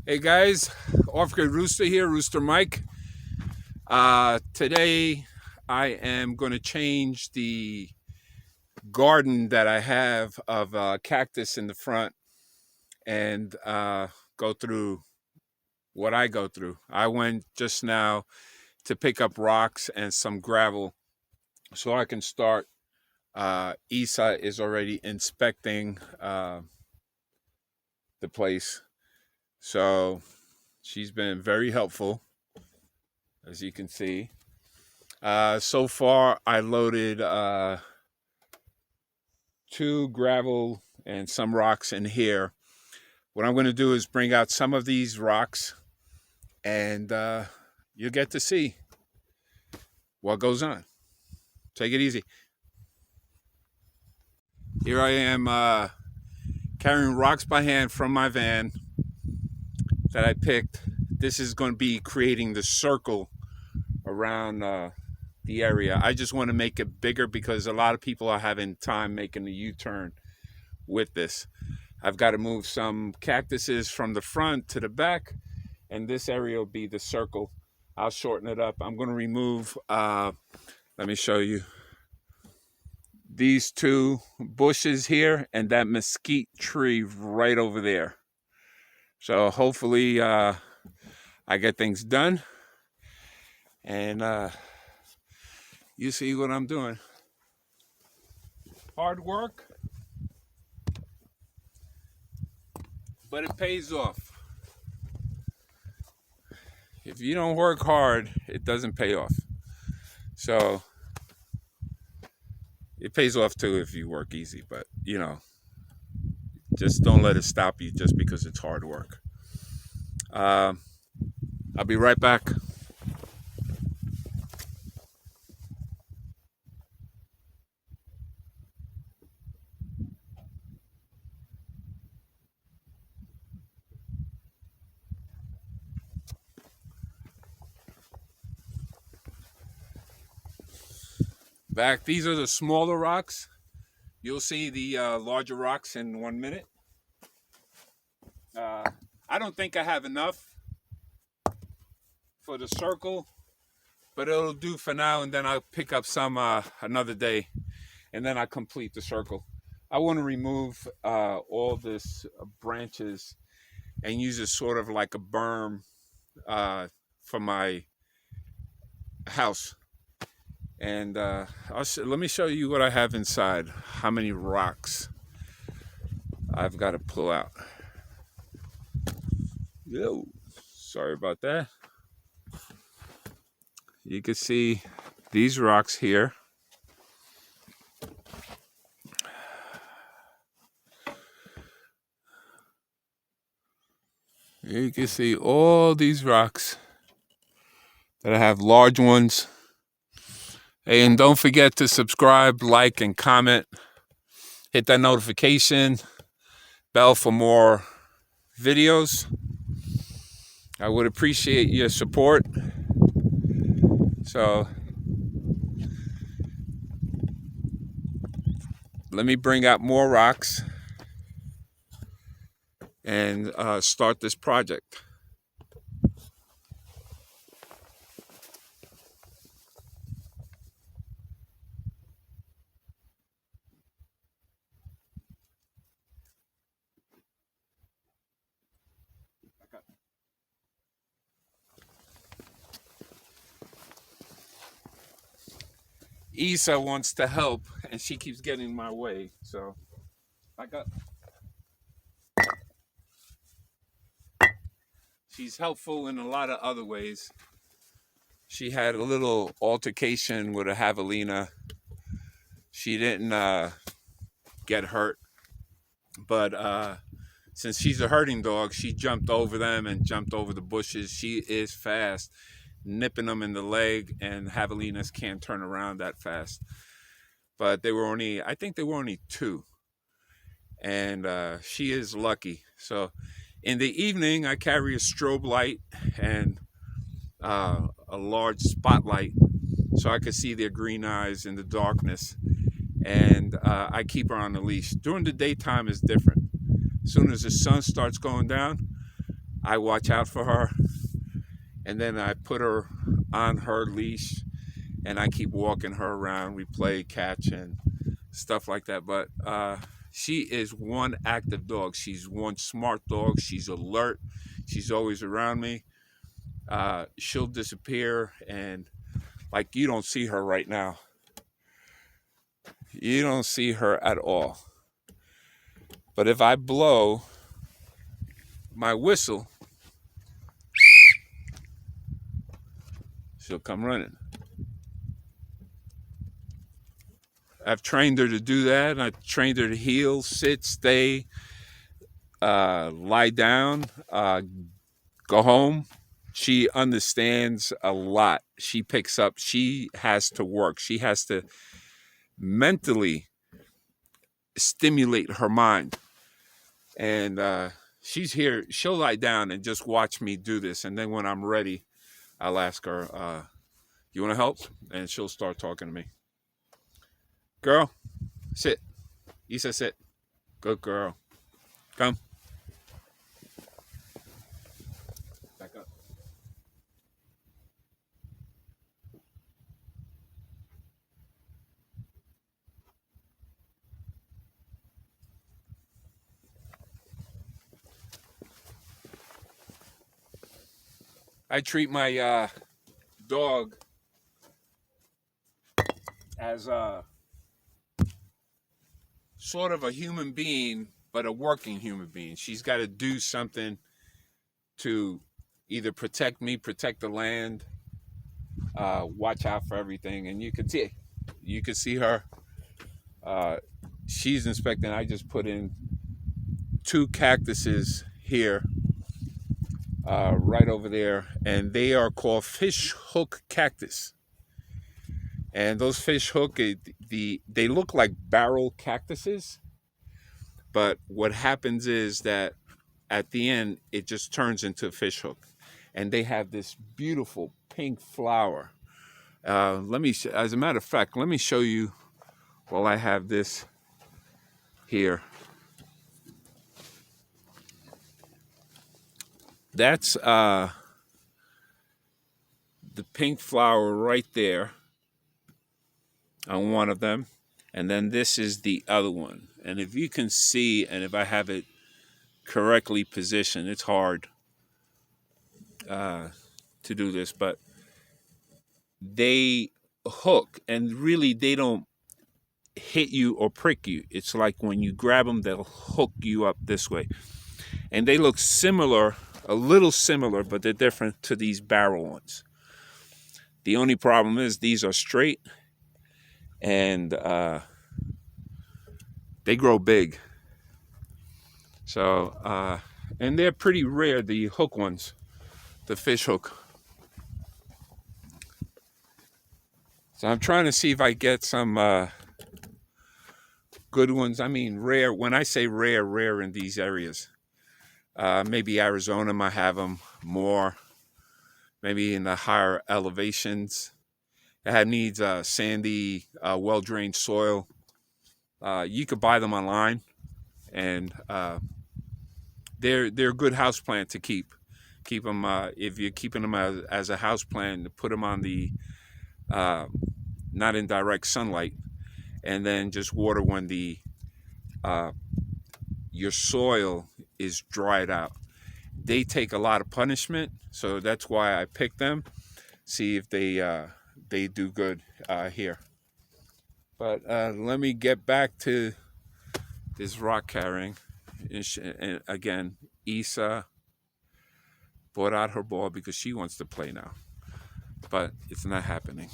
Hey guys, Off-Grid Rooster here, Rooster Mike. Today I am going to change the garden that I have of cactus in the front and go through what I go through. I went just now to pick up rocks and some gravel so I can start. Isa is already inspecting the place. So she's been very helpful, as you can see. So far, I loaded 2 gravel and some rocks in here. What I'm going to do is bring out some of these rocks, and you'll get to see what goes on. Take it easy. Here I am carrying rocks by hand from my van that I picked. This is going to be creating the circle around the area. I just want to make it bigger because a lot of people are having time making the U-turn with this. I've got to move some cactuses from the front to the back, and this area will be the circle. I'll shorten it up. I'm going to remove, let me show you, these 2 bushes here and that mesquite tree right over there. So hopefully I get things done, and you see what I'm doing. Hard work, but it pays off. If you don't work hard, it doesn't pay off. So it pays off too if you work easy, but you know, just don't let it stop you just because it's hard work. I'll be right back. Back, these are the smaller rocks. You'll see the larger rocks in 1 minute. I don't think I have enough for the circle, but it'll do for now, and then I'll pick up some another day, and then I'll complete the circle. I want to remove all this branches and use it sort of like a berm for my house. And let me show you what I have inside, how many rocks I've got to pull out. Yo, sorry about that. You can see these rocks here. You can see all these rocks that I have, large ones. And don't forget to subscribe, like, and comment. Hit that notification bell for more videos. I would appreciate your support. So let me bring out more rocks and start this project. Isa wants to help, and she keeps getting in my way, so she's helpful in a lot of other ways. She had a little altercation with a javelina. She didn't get hurt, but since she's a herding dog, she jumped over them and jumped over the bushes. She is fast, nipping them in the leg, and javelinas can't turn around that fast. But I think they were only 2, and she is lucky. So in the evening, I carry a strobe light and a large spotlight so I can see their green eyes in the darkness, and I keep her on the leash. During the daytime is different. As soon as the sun starts going down, I watch out for her, and then I put her on her leash, and I keep walking her around. We play catch and stuff like that. But she is one active dog. She's one smart dog. She's alert. She's always around me. She'll disappear, and like, you don't see her right now. You don't see her at all. But if I blow my whistle, she'll come running. I've trained her to do that. I've trained her to heel, sit, stay, lie down, go home. She understands a lot. She picks up. She has to work. She has to mentally stimulate her mind. And she's here. She'll lie down and just watch me do this. And then when I'm ready, I'll ask her, you want to help? And she'll start talking to me. Girl, sit. Isa, sit. Good girl. Come. Back up. I treat my dog as a sort of a human being, but a working human being. She's got to do something to either protect me, protect the land, watch out for everything. And you can see her. She's inspecting. I just put in 2 cactuses here, right over there, and they are called fish hook cactus. And those fish hook, they look like barrel cactuses, but what happens is that at the end it just turns into a fish hook, and they have this beautiful pink flower. As a matter of fact, let me show you while I have this here. That's the pink flower right there on one of them, and then this is the other one. And if you can see, and if I have it correctly positioned, it's hard to do this, but they hook, and really they don't hit you or prick you. It's like when you grab them, they'll hook you up this way. And they look similar, a little similar, but they're different to these barrel ones. The only problem is these are straight, and they grow big. So, and they're pretty rare, the hook ones, the fish hook. So I'm trying to see if I get some good ones. I mean, rare. When I say rare, rare in these areas. Maybe Arizona might have them more. Maybe in the higher elevations. It needs sandy, well-drained soil. You could buy them online, and they're a good house plant to keep. Keep them if you're keeping them as a house plant. To put them on the not in direct sunlight, and then just water when the your soil is dried out. They take a lot of punishment, so that's why I picked them. See if they do good here. But let me get back to this rock carrying. And again, Isa brought out her ball because she wants to play now, but it's not happening.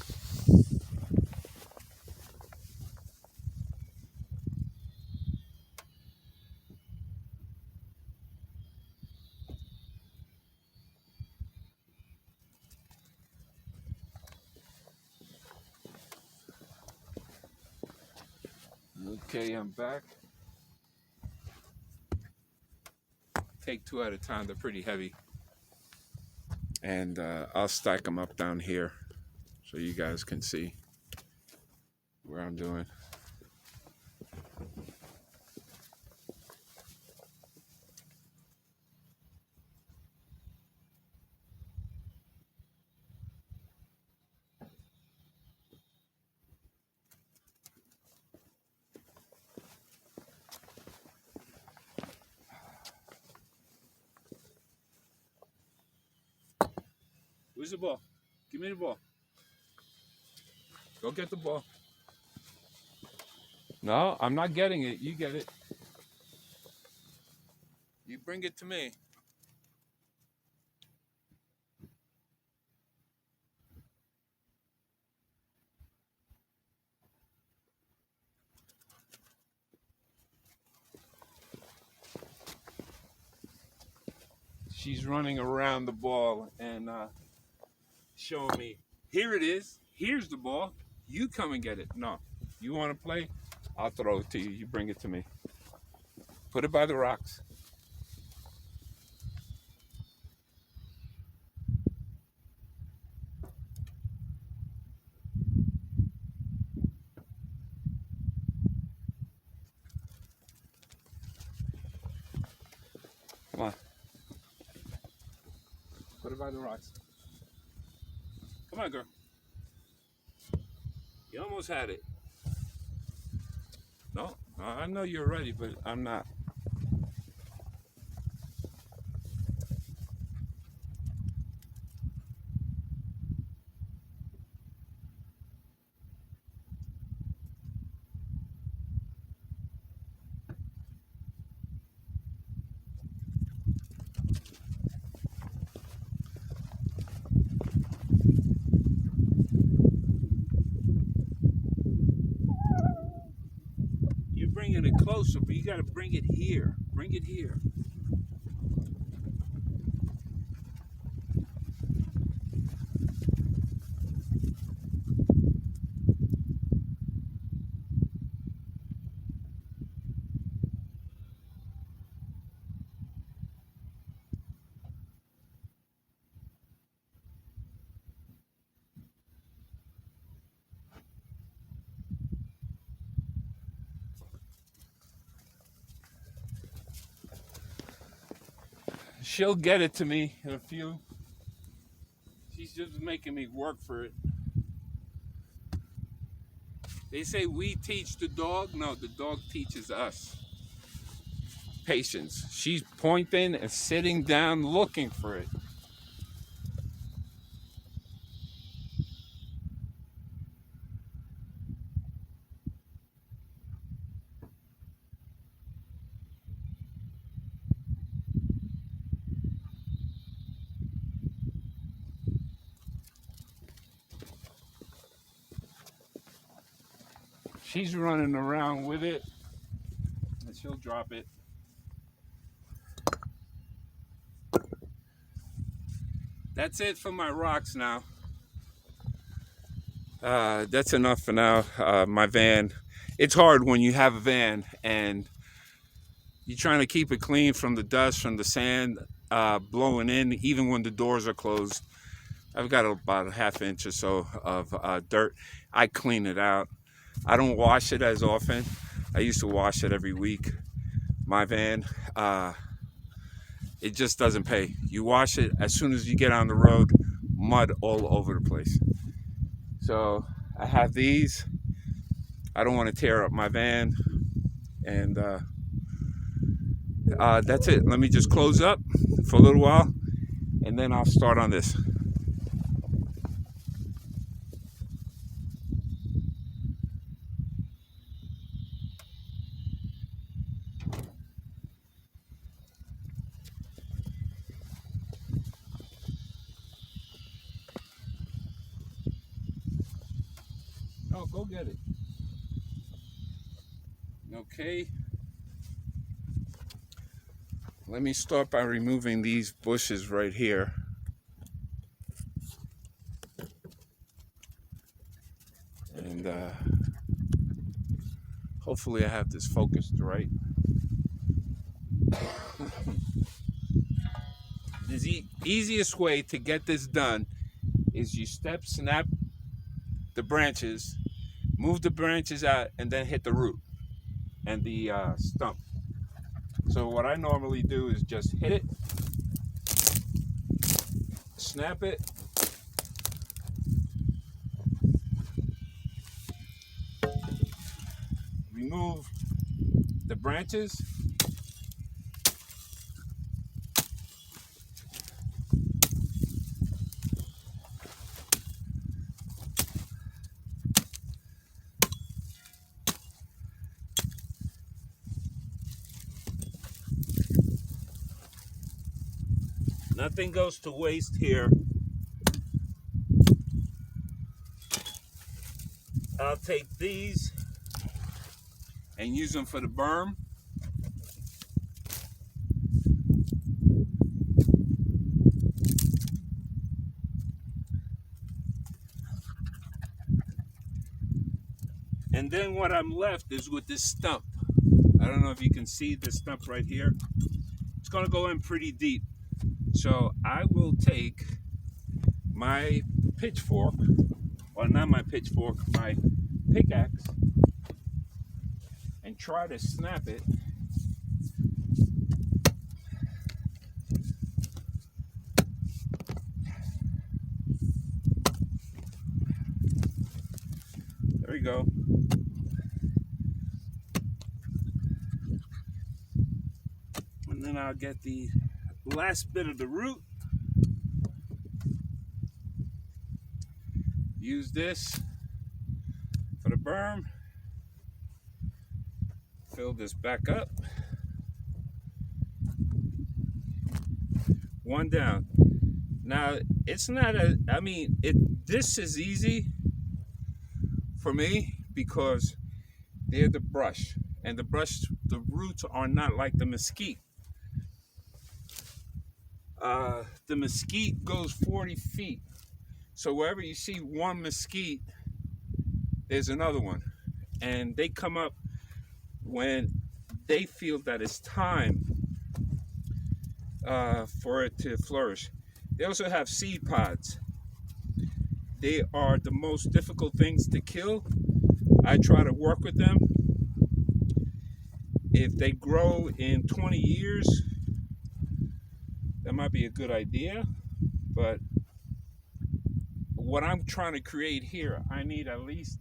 Okay, I'm back. Take 2 at a time. They're pretty heavy. And I'll stack them up down here so you guys can see where I'm doing. Where's the ball? Give me the ball. Go get the ball. No, I'm not getting it. You get it. You bring it to me. She's running around the ball and showing me, here it is. Here's the ball. You come and get it. No. You want to play? I'll throw it to you. You bring it to me. Put it by the rocks. Come on. Put it by the rocks. Come on, girl. You almost had it. No, I know you're ready, but I'm not. You're bringing it closer, but you got to bring it here. Bring it here. She'll get it to me in a few. She's just making me work for it. They say we teach the dog. No, the dog teaches us. Patience. She's pointing and sitting down looking for it. She's running around with it, and she'll drop it. That's it for my rocks now. That's enough for now. My van. It's hard when you have a van and you're trying to keep it clean from the dust, from the sand blowing in, even when the doors are closed. I've got about a half inch or so of dirt. I clean it out. I don't wash it as often. I used to wash it every week. My van, it just doesn't pay. You wash it as soon as you get on the road, mud all over the place. So I have these. I don't want to tear up my van. And that's it. Let me just close up for a little while and then I'll start on this. Oh, go get it. Okay. Let me start by removing these bushes right here. And hopefully I have this focused right. The easiest way to get this done is you snap the branches, move the branches out, and then hit the root and the stump. So what I normally do is just hit it, snap it, remove the branches, Nothing goes to waste here. I'll take these and use them for the berm. And then what I'm left is with this stump. I don't know if you can see this stump right here. It's gonna go in pretty deep. So I will take my pitchfork, or not my pitchfork, my pickaxe, and try to snap it. There we go. And then I'll get the last bit of the root. Use this for the berm. Fill this back up. One down. Now, it's not this is easy for me because they're the brush. And the roots are not like the mesquite. The mesquite goes 40 feet. So wherever you see one mesquite, there's another one. And they come up when they feel that it's time for it to flourish. They also have seed pods. They are the most difficult things to kill. I try to work with them. If they grow in 20 years, that might be a good idea, but what I'm trying to create here, I need at least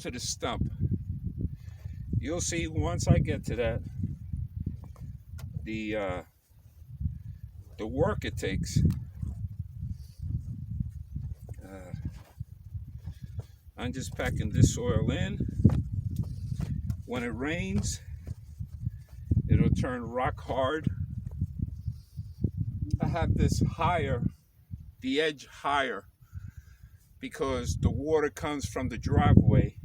to the stump. You'll see once I get to that, the work it takes. I'm just packing this soil in. When it rains, it'll turn rock hard. I have this higher, the edge higher, because the water comes from the driveway,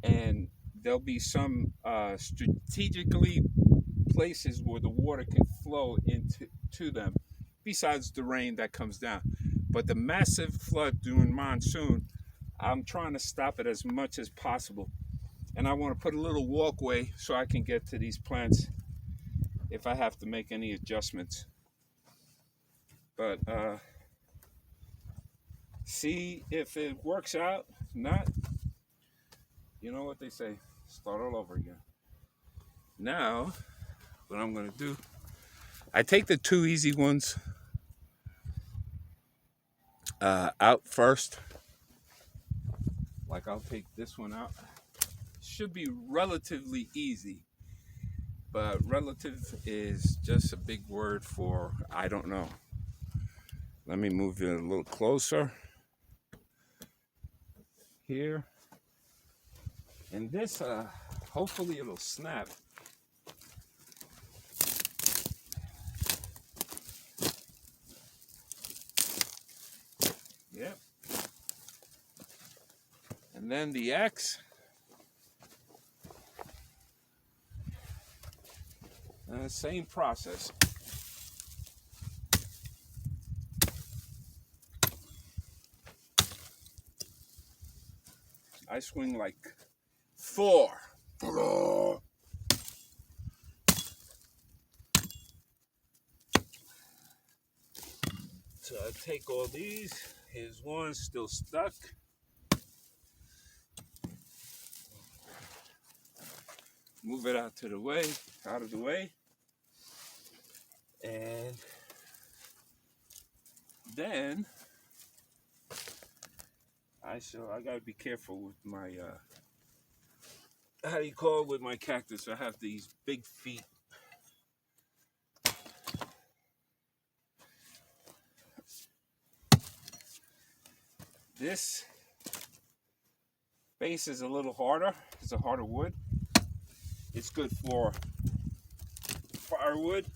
and there'll be some strategically places where the water can flow into them, besides the rain that comes down. But the massive flood during monsoon, I'm trying to stop it as much as possible. And I want to put a little walkway so I can get to these plants if I have to make any adjustments. But see if it works out. If not, you know what they say, start all over again. Now, what I'm going to do, I take the two easy ones out first. Like I'll take this one out. Should be relatively easy, but relative is just a big word for I don't know. Let me move it a little closer here. And this, hopefully it'll snap. Yep. And then the X. Same process. I swing like Thor. So I take all these. Here's one still stuck. Move it out of the way. And then I gotta be careful with my how do you call it, with my cactus. I have these big feet. This base is a little harder. It's a harder wood. It's good for firewood.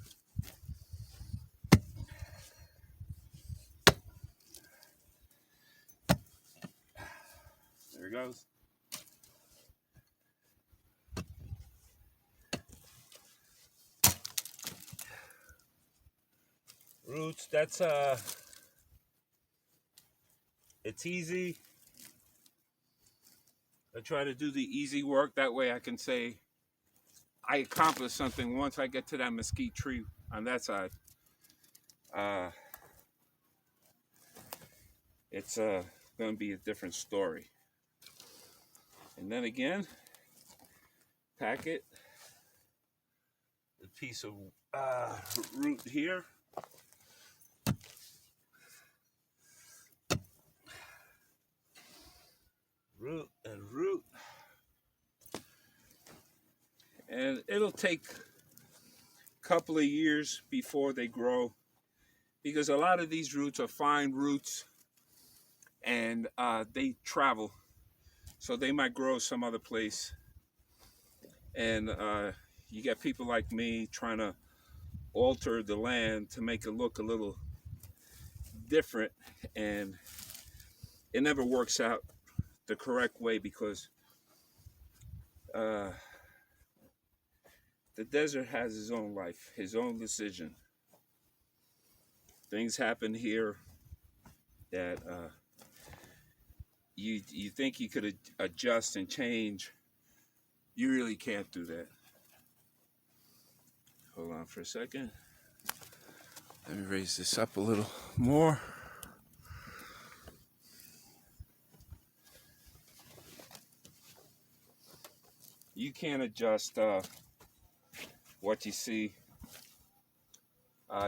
goes. Roots, that's it's easy. I try to do the easy work, that way I can say I accomplished something once I get to that mesquite tree on that side. It's going to be a different story. And then again, pack it. A piece of root here. Root and root. And it'll take a couple of years before they grow, because a lot of these roots are fine roots and they travel. So they might grow some other place. And you get people like me trying to alter the land to make it look a little different, and it never works out the correct way, because the desert has its own life, his own decision. Things happen here that you think you could adjust and change. You really can't do that. Hold on for a second. Let me raise this up a little more. You can't adjust what you see.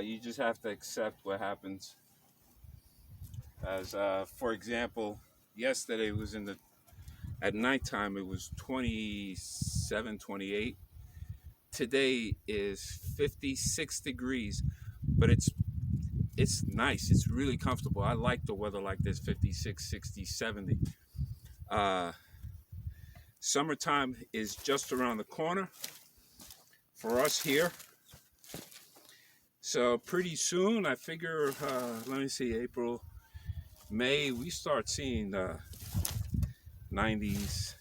You just have to accept what happens. As for example, yesterday was at nighttime it was 27, 28. Today is 56 degrees, but it's nice. It's really comfortable. I like the weather like this, 56, 60, 70. Summertime is just around the corner for us here. So pretty soon, I figure, let me see, April, May, we start seeing 90s,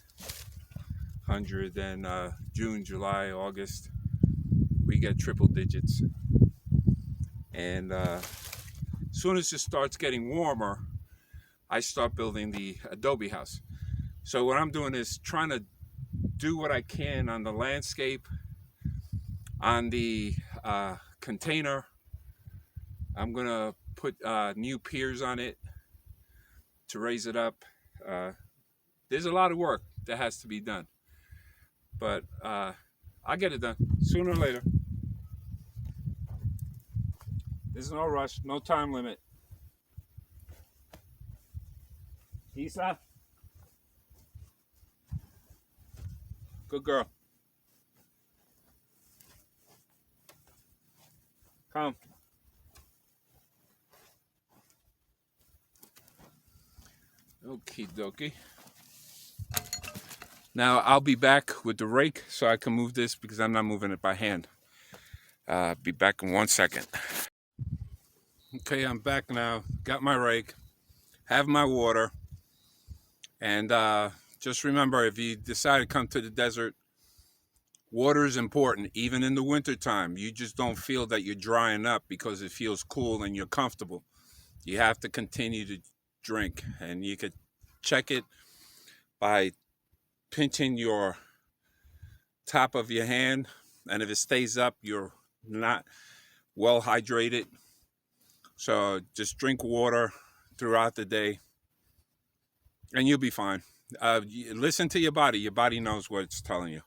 100, then June, July, August, we get triple digits. And as soon as it starts getting warmer, I start building the adobe house. So what I'm doing is trying to do what I can on the landscape, on the container. I'm gonna put new piers on it to raise it up. There's a lot of work that has to be done, but I'll get it done sooner or later. There's no rush, no time limit. Isa? Good girl. Come. Okie dokie. Now I'll be back with the rake so I can move this, because I'm not moving it by hand. Be back in 1 second. Okay, I'm back now. Got my rake, have my water, and just remember, if you decide to come to the desert, water is important, even in the wintertime. You just don't feel that you're drying up because it feels cool and you're comfortable. You have to continue to drink, and you could check it by pinching your top of your hand, and if it stays up, you're not well hydrated. So just drink water throughout the day and you'll be fine. Listen to your body. Your body knows what it's telling you.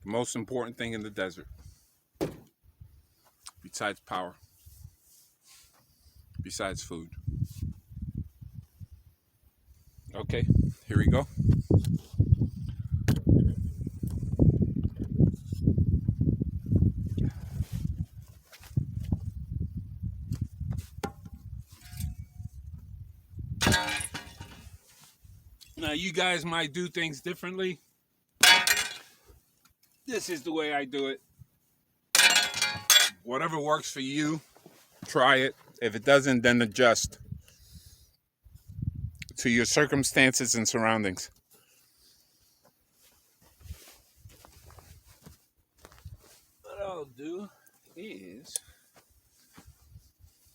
The most important thing in the desert, besides power, besides food. Okay, here we go. Now, you guys might do things differently. This is the way I do it. Whatever works for you Try it. If it doesn't, then adjust to your circumstances and surroundings. What I'll do is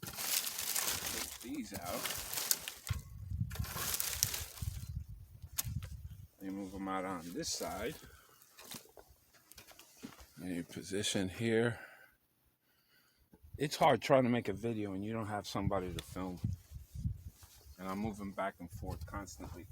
take these out. You move them out on this side. And you position here. It's hard trying to make a video and you don't have somebody to film. And I'm moving back and forth constantly.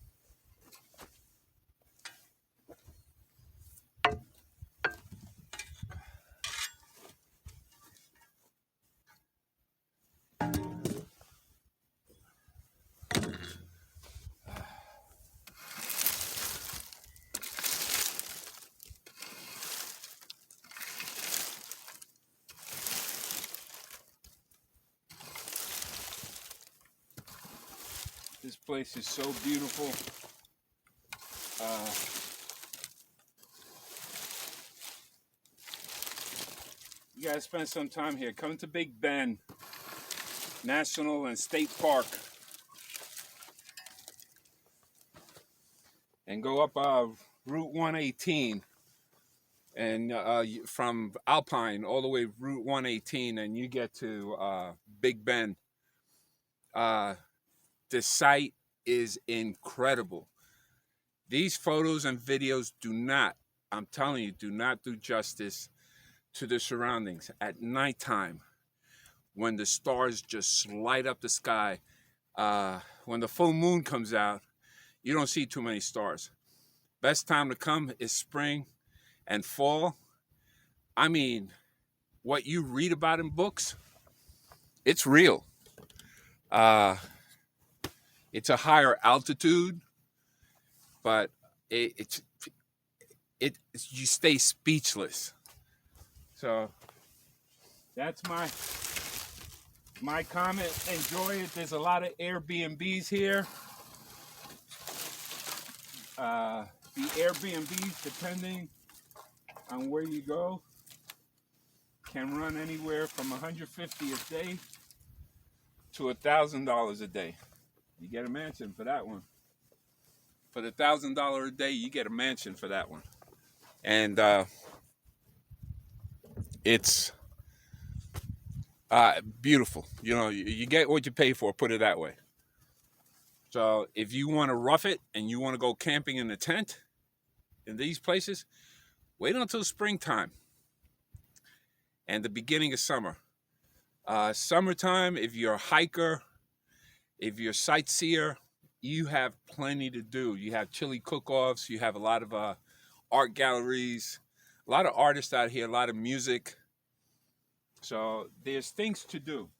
This place is so beautiful. You guys spend some time here. Come to Big Bend National and State Park and go up Route 118 and from Alpine all the way Route 118 and you get to Big Bend. The site is incredible. These photos and videos do not, I'm telling you, do not do justice to the surroundings. At nighttime, when the stars just light up the sky, when the full moon comes out, you don't see too many stars. Best time to come is spring and fall. I mean, what you read about in books, it's real. It's a higher altitude, but you stay speechless. So that's my comment. Enjoy it. There's a lot of Airbnbs here. The Airbnbs, depending on where you go, can run anywhere from $150 a day to $1,000 a day. You get a mansion for that one. For the $1,000 a day, you get a mansion for that one. And it's beautiful. You know, you get what you pay for, put it that way. So if you want to rough it and you want to go camping in a tent in these places, wait until springtime and the beginning of summer. Summertime, if you're a hiker, if you're a sightseer, you have plenty to do. You have chili cook-offs. You have a lot of art galleries, a lot of artists out here, a lot of music. So there's things to do.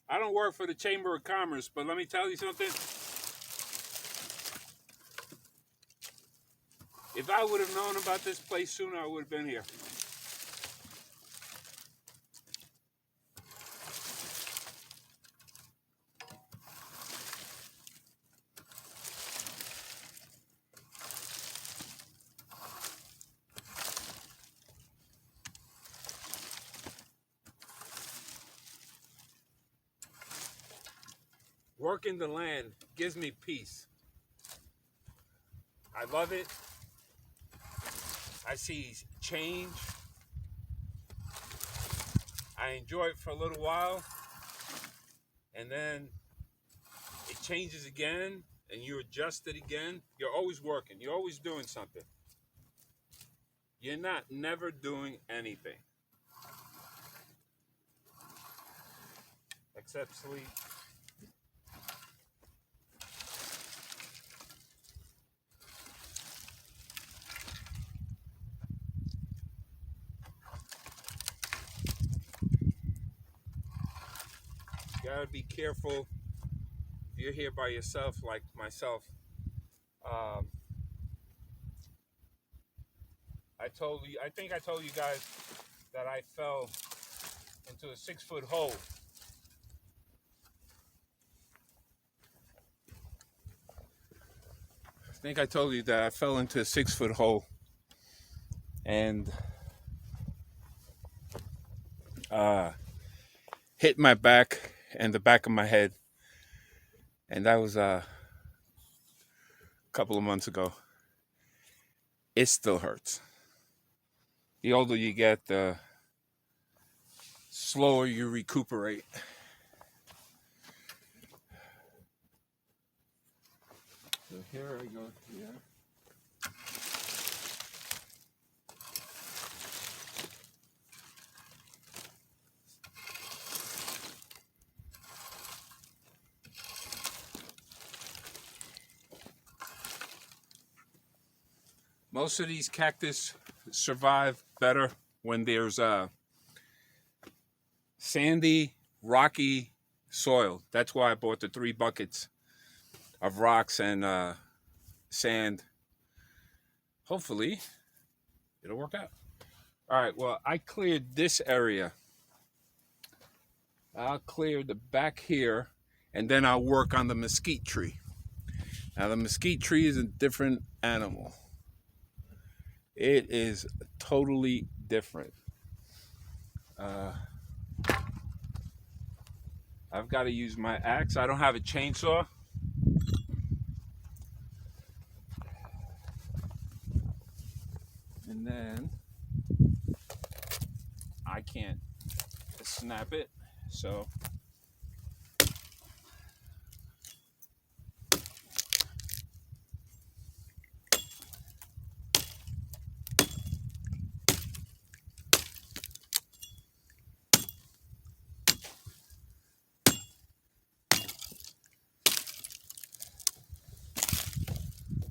I don't work for the Chamber of Commerce, but let me tell you something. If I would have known about this place sooner, I would have been here. Working the land gives me peace. I love it. I see change. I enjoy it for a little while. And then it changes again and you adjust it again. You're always working. You're always doing something. You're not never doing anything. Except sleep. You gotta be careful if you're here by yourself, like myself. I think I told you guys that I fell into a 6-foot hole. I think I told you that I fell into a 6-foot hole. and hit my back and the back of my head, and that was a couple of months ago. It still hurts. The older you get, the slower you recuperate. So here I go here. Most of these cactus survive better when there's sandy, rocky soil. That's why I bought the 3 buckets of rocks and sand. Hopefully, it'll work out. All right, well, I cleared this area. I'll clear the back here, and then I'll work on the mesquite tree. Now, the mesquite tree is a different animal. It is totally different. I've got to use my axe. I don't have a chainsaw. And then I can't snap it, so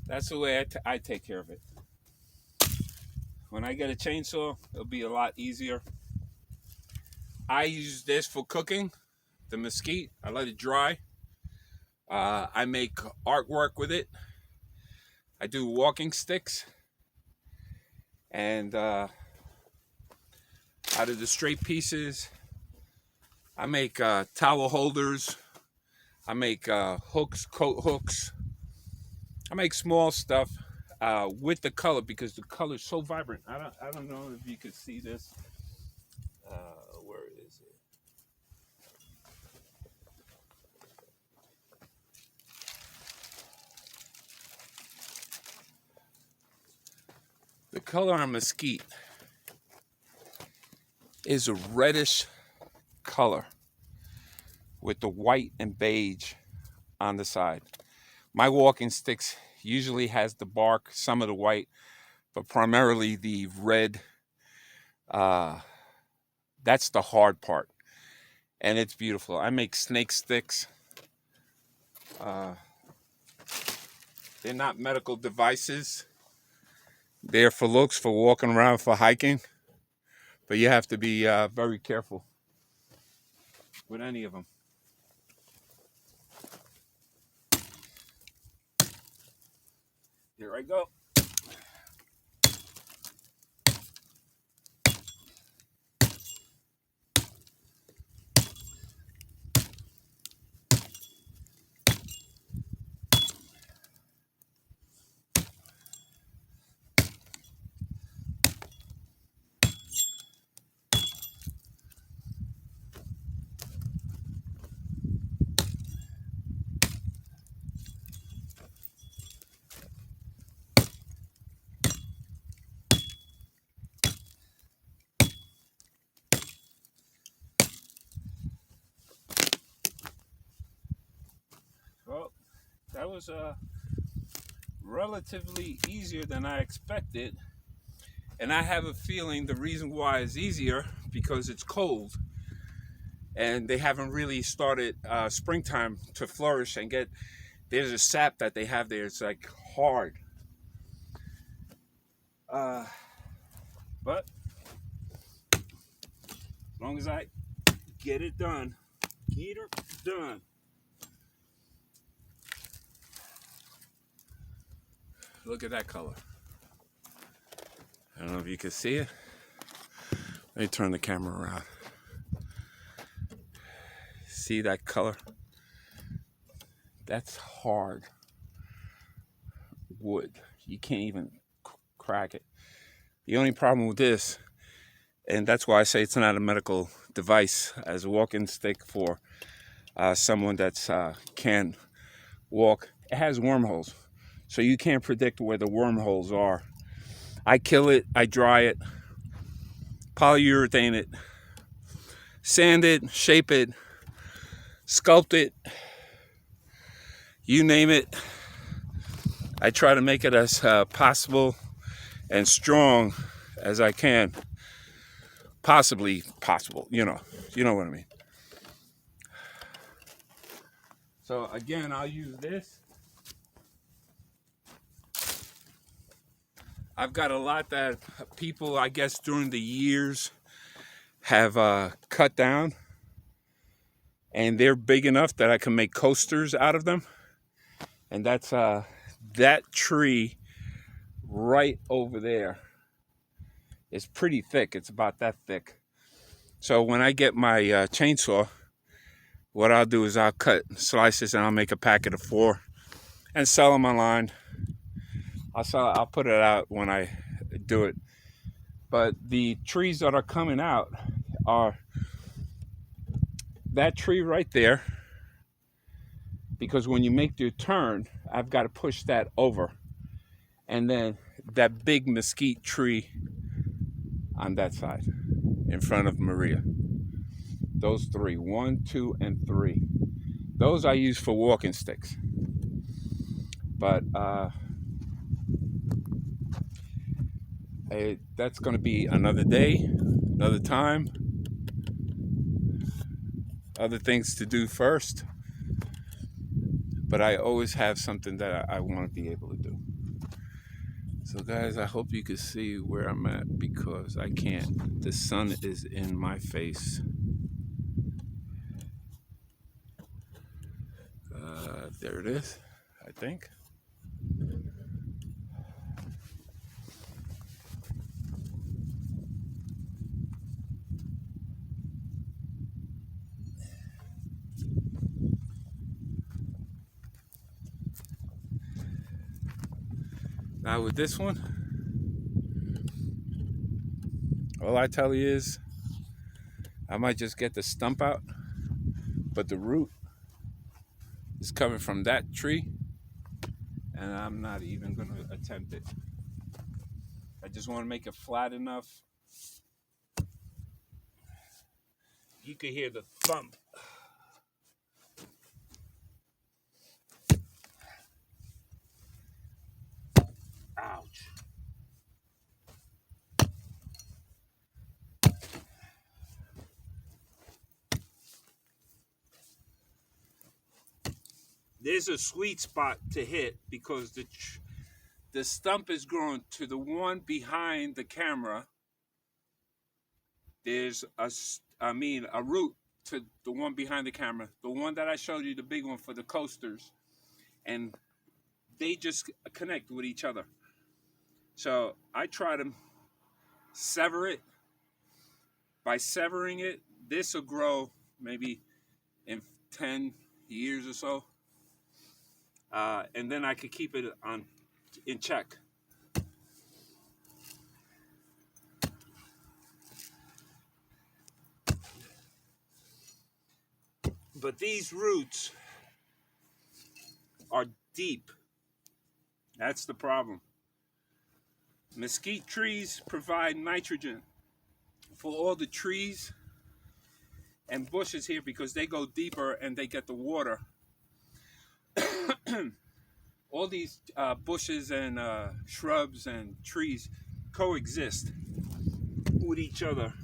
that's the way I take care of it. When I get a chainsaw, it'll be a lot easier. I use this for cooking, the mesquite. I let it dry. I make artwork with it. I do walking sticks. And out of the straight pieces, I make towel holders. I make hooks, coat hooks. I make small stuff with the color because the color is so vibrant. I don't know if you could see this. Where is it? The color on mesquite is a reddish color with the white and beige on the side. My walking sticks usually has the bark, some of the white, but primarily the red. That's the hard part, and it's beautiful. I make snake sticks. They're not medical devices. They're for looks, for walking around, for hiking, but you have to be very careful with any of them. Here I go. Well, that was relatively easier than I expected. And I have a feeling the reason why it's easier because it's cold. And they haven't really started springtime to flourish and get, there's a sap that they have there. It's like hard. But as long as I get it done, get her done. Look at that color. I don't know if you can see it. Let me turn the camera around. See that color? That's hard wood. You can't even crack it. The only problem with this, and that's why I say it's not a medical device, as a walking stick for someone that's can't walk, it has wormholes. So you can't predict where the wormholes are. I kill it, I dry it, polyurethane it, sand it, shape it, sculpt it, you name it. I try to make it as possible and strong as I can. Possibly possible, you know what I mean. So again, I'll use this. I've got a lot that people, I guess, during the years have cut down, and they're big enough that I can make coasters out of them. And that's that tree right over there is pretty thick. It's about that thick. So when I get my chainsaw, what I'll do is I'll cut slices and I'll make a packet of 4 and sell them online. I'll put it out when I do it. But the trees that are coming out are that tree right there, because when you make your turn, I've got to push that over. And then that big mesquite tree on that side in front of Maria. Those 3, 1, 2, and 3. Those I use for walking sticks. But that's going to be another day, another time, other things to do first. But I always have something that I want to be able to do. So guys, I hope you can see where I'm at, because I can't. The sun is in my face. There it is, I think. Now with this one, all I tell you is I might just get the stump out, but the root is coming from that tree, and I'm not even going to attempt it. I just want to make it flat enough. You can hear the thump. Ouch. There's a sweet spot to hit, because the stump is growing to the one behind the camera. There's a root to the one behind the camera. The one that I showed you, the big one for the coasters. And they just connect with each other. So I try to sever it. By severing it, this will grow maybe in 10 years or so. And then I could keep it in check. But these roots are deep. That's the problem. Mesquite trees provide nitrogen for all the trees and bushes here, because they go deeper and they get the water. All these bushes and shrubs and trees coexist with each other.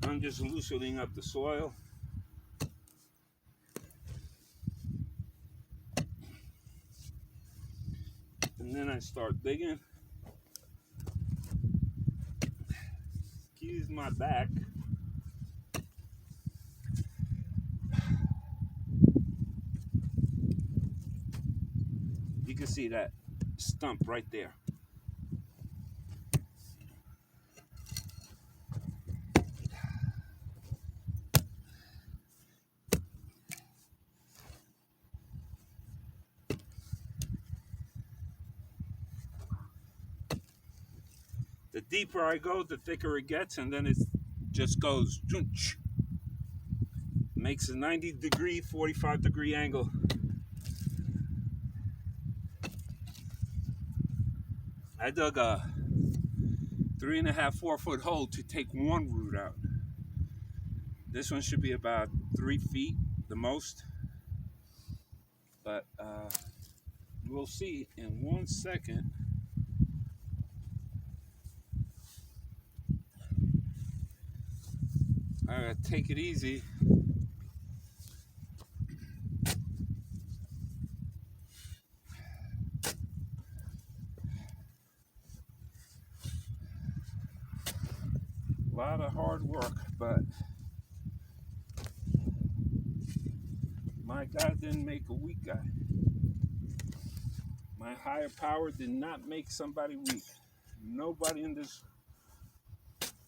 I'm just loosening up the soil. And then I start digging. Excuse my back. You can see that stump right there. deeper I go, the thicker it gets, and then it just goes, makes a 90-degree, 45-degree angle. I dug a 3.5, 4-foot hole to take one root out. This one should be about 3 feet, the most. But we'll see in 1 second. I gotta take it easy. A lot of hard work, but my God didn't make a weak guy. My higher power did not make somebody weak. Nobody in this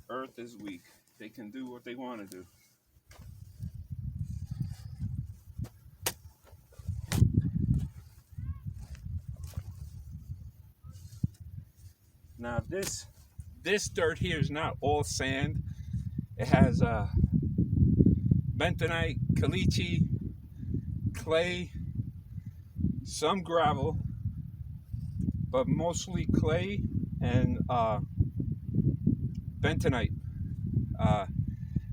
earth is weak. They can do what they want to do. Now this dirt here is not all sand. It has bentonite, caliche, clay, some gravel, but mostly clay and bentonite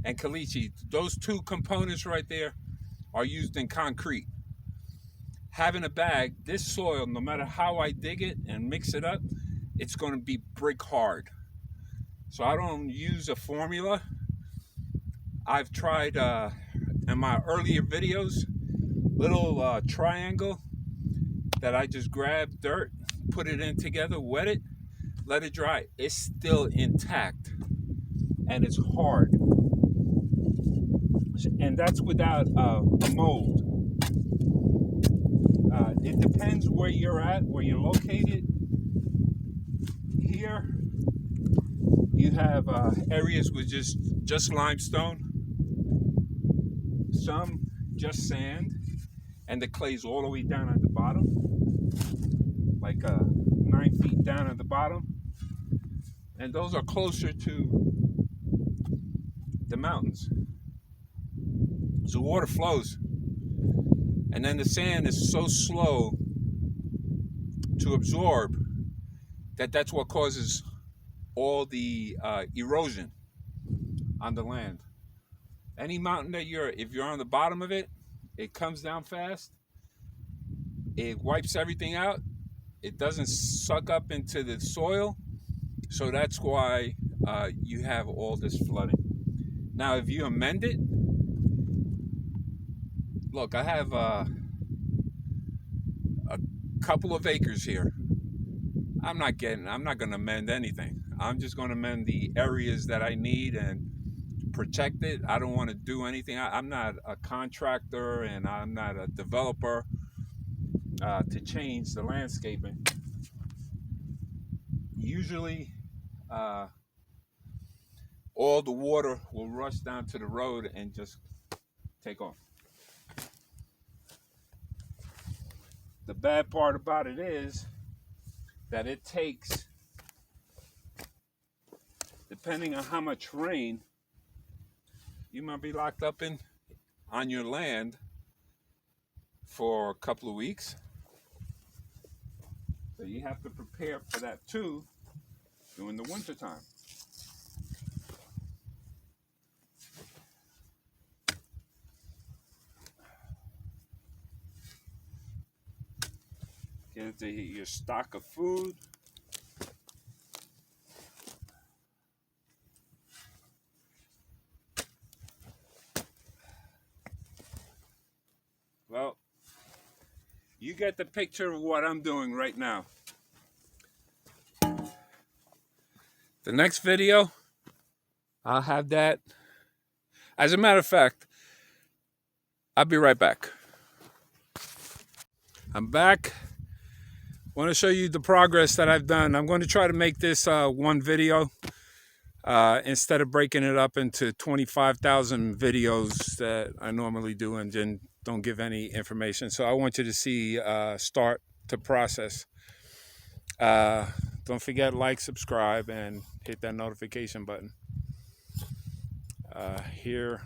and caliche. Those two components right there are used in concrete. Having a bag, this soil, no matter how I dig it and mix it up, it's going to be brick hard. So I don't use a formula. I've tried in my earlier videos, little triangle that I just grabbed dirt, put it in together, wet it, let it dry. It's still intact and it's hard. And that's without a mold. It depends where you're at, where you're located. Here, you have areas with just limestone, some just sand, and the clay's all the way down at the bottom, like 9 feet down at the bottom. And those are closer to the mountains. So water flows. And then the sand is so slow to absorb that's what causes all the erosion on the land. Any mountain that if you're on the bottom of it, it comes down fast. It wipes everything out. It doesn't suck up into the soil. So that's why you have all this flooding. Now, if you amend it, look, I have a couple of acres here. I'm not going to amend anything. I'm just going to amend the areas that I need and protect it. I don't want to do anything. I'm not a contractor and I'm not a developer to change the landscaping. Usually, all the water will rush down to the road and just take off. The bad part about it is that it takes, depending on how much rain, you might be locked up on your land for a couple of weeks. So you have to prepare for that too during the winter time. Get into your stock of food. Well, you get the picture of what I'm doing right now. The next video, I'll have that. As a matter of fact, I'll be right back. I'm back. I want to show you the progress that I've done. I'm going to try to make this one video instead of breaking it up into 25,000 videos that I normally do and then don't give any information. So I want you to see start to process. The don't forget, like, subscribe, and hit that notification button. Here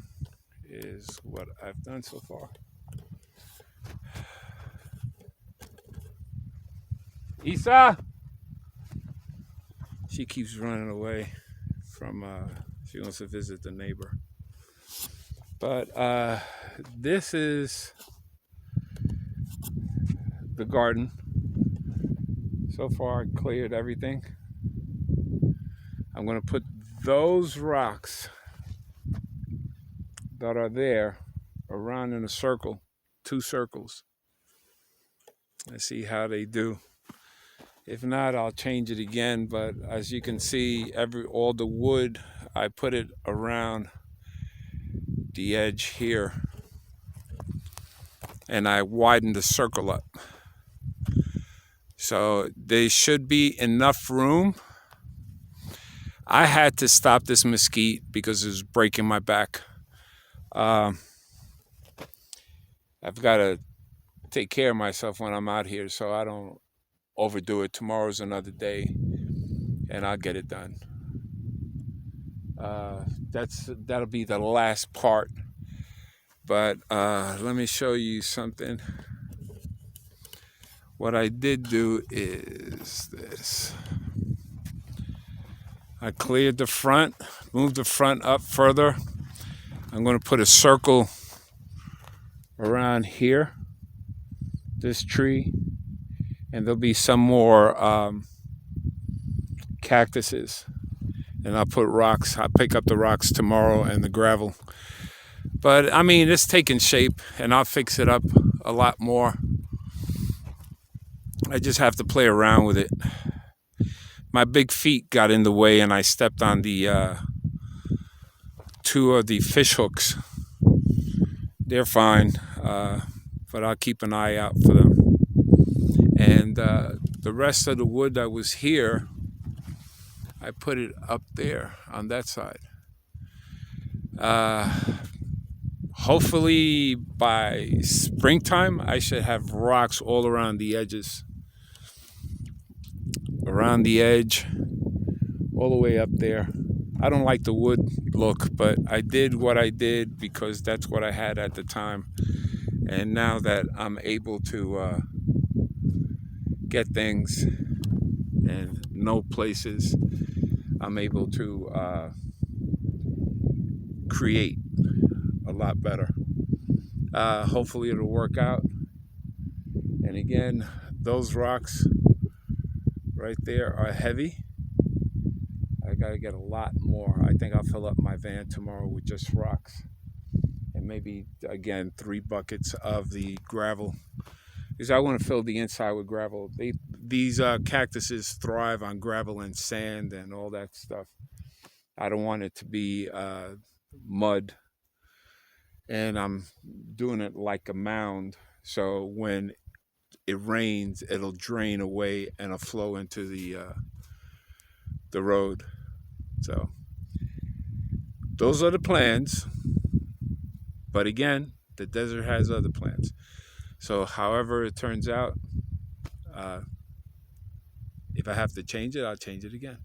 is what I've done so far. Isa! She keeps running away from, she wants to visit the neighbor. But this is the garden. So far, I cleared everything. I'm going to put those rocks that are there around in a circle, 2 circles. Let's see how they do. If not, I'll change it again. But as you can see, all the wood, I put it around the edge here, and I widened the circle up. So there should be enough room. I had to stop this mesquite because it was breaking my back. I've got to take care of myself when I'm out here so I don't overdo it. Tomorrow's another day, and I'll get it done. That'll be the last part. But let me show you something. What I did do is this. I cleared the front, moved the front up further. I'm going to put a circle around here, this tree, and there'll be some more cactuses. And I'll put rocks. I'll pick up the rocks tomorrow and the gravel. But I mean, it's taking shape, and I'll fix it up a lot more. I just have to play around with it. My big feet got in the way, and I stepped on the 2 of the fish hooks. They're fine, but I'll keep an eye out for them. And the rest of the wood that was here, I put it up there on that side. Hopefully by springtime, I should have rocks all around the edges. Around the edge, all the way up there. I don't like the wood look, but I did what I did because that's what I had at the time. And now that I'm able to get things and know places, I'm able to create a lot better. Hopefully it'll work out. And again, those rocks right there are heavy. I gotta get a lot more. I think I'll fill up my van tomorrow with just rocks, and maybe again 3 buckets of the gravel, because I want to fill the inside with gravel. These cactuses thrive on gravel and sand and all that stuff. I don't want it to be mud, and I'm doing it like a mound, so when it rains, it'll drain away and it'll flow into the road. So those are the plans. But again, the desert has other plans. So however it turns out, if I have to change it, I'll change it again.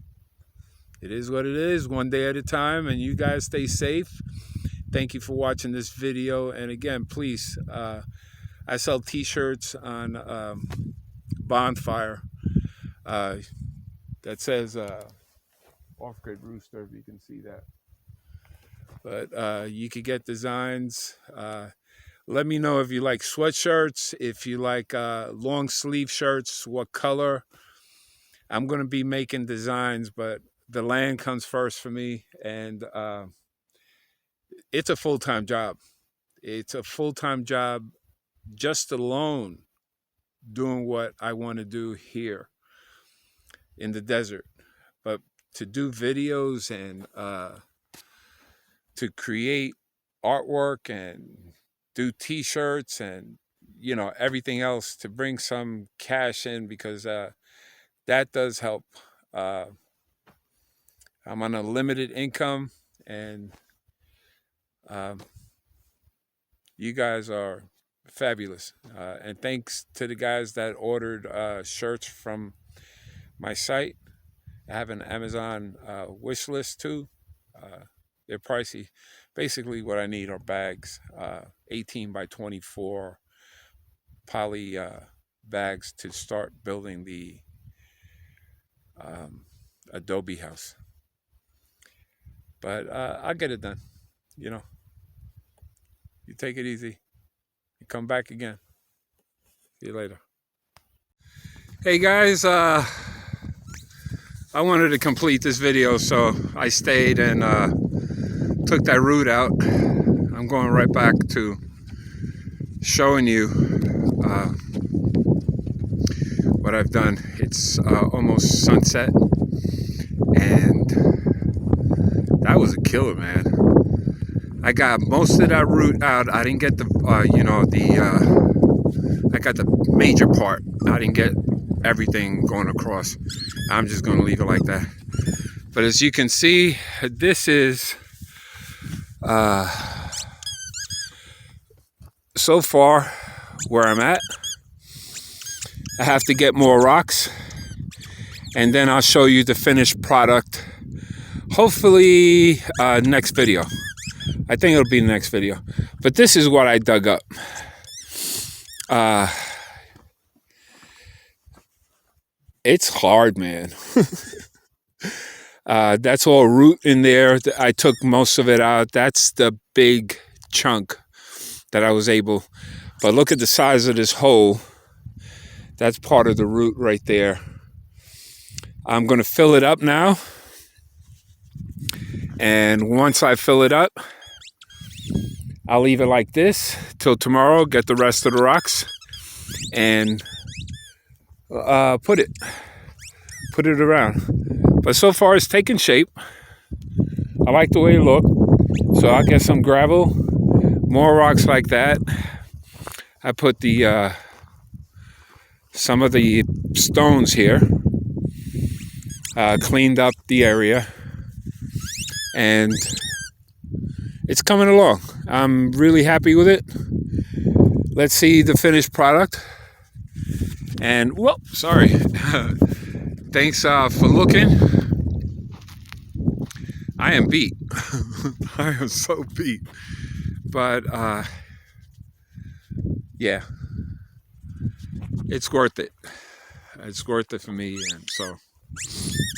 It is what it is, one day at a time, and you guys stay safe. Thank you for watching this video. And again, please, I sell t-shirts on Bonfire that says off-grid rooster, if you can see that. But you could get designs. Let me know if you like sweatshirts, if you like long sleeve shirts, what color. I'm going to be making designs, but the land comes first for me. And it's a full-time job. It's a full-time job just alone doing what I want to do here in the desert. But to do videos and to create artwork and do t-shirts and everything else to bring some cash in, because that does help. I'm on a limited income, and you guys are fabulous, and thanks to the guys that ordered shirts from my site. I have an Amazon wish list too. They're pricey. Basically, what I need are bags, 18 by 24 poly bags to start building the Adobe house. But I'll get it done. You know, you take it easy. You come back again. See you later. Hey guys, I wanted to complete this video, so I stayed and took that root out. I'm going right back to showing you what I've done. It's almost sunset, and that was a killer, man. I got most of that root out. I didn't get the, I got the major part. I didn't get everything going across. I'm just going to leave it like that. But as you can see, this is so far where I'm at. I have to get more rocks, and then I'll show you the finished product. Hopefully next video. I think it'll be the next video. But this is what I dug up. It's hard, man. That's all root in there. I took most of it out. That's the big chunk that I was able. But look at the size of this hole. That's part of the root right there. I'm going to fill it up now. And once I fill it up, I'll leave it like this till tomorrow, get the rest of the rocks, and put it around. But so far it's taken shape. I like the way it looked. So I'll get some gravel, more rocks like that. I put the some of the stones here, cleaned up the area, and it's coming along. I'm really happy with it. Let's see the finished product. And, whoop, sorry. Thanks for looking. I am beat. I am so beat. But, yeah. It's worth it. It's worth it for me. And so,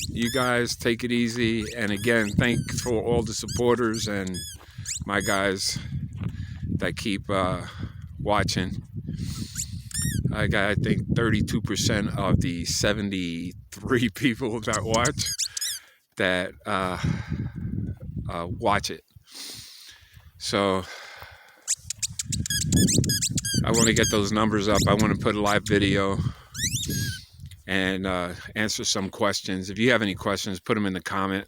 you guys take it easy. And again, thanks for all the supporters and my guys that keep watching. I got, I think, 32% of the 73 people that watch that watch it. So I want to get those numbers up. I want to put a live video and answer some questions. If you have any questions, put them in the comment,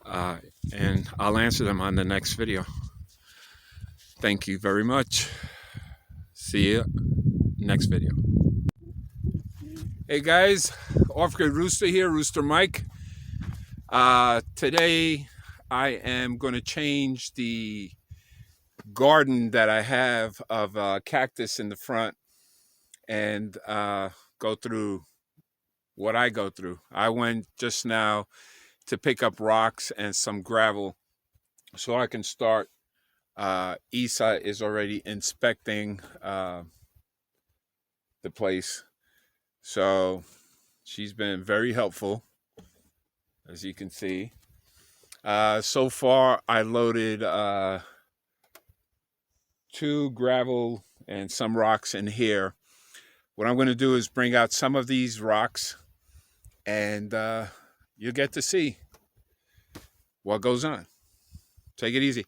and I'll answer them on the next video. Thank you very much. See you next video. Hey guys, Off-Grid Rooster here, Rooster Mike. Today I am going to change the garden that I have of cactus in the front, and go through what I go through. I went just now to pick up rocks and some gravel so I can start. Isa is already inspecting the place, so she's been very helpful, as you can see. So far I loaded 2 gravel and some rocks in here. What I'm going to do is bring out some of these rocks, and you'll get to see what goes on. Take it easy.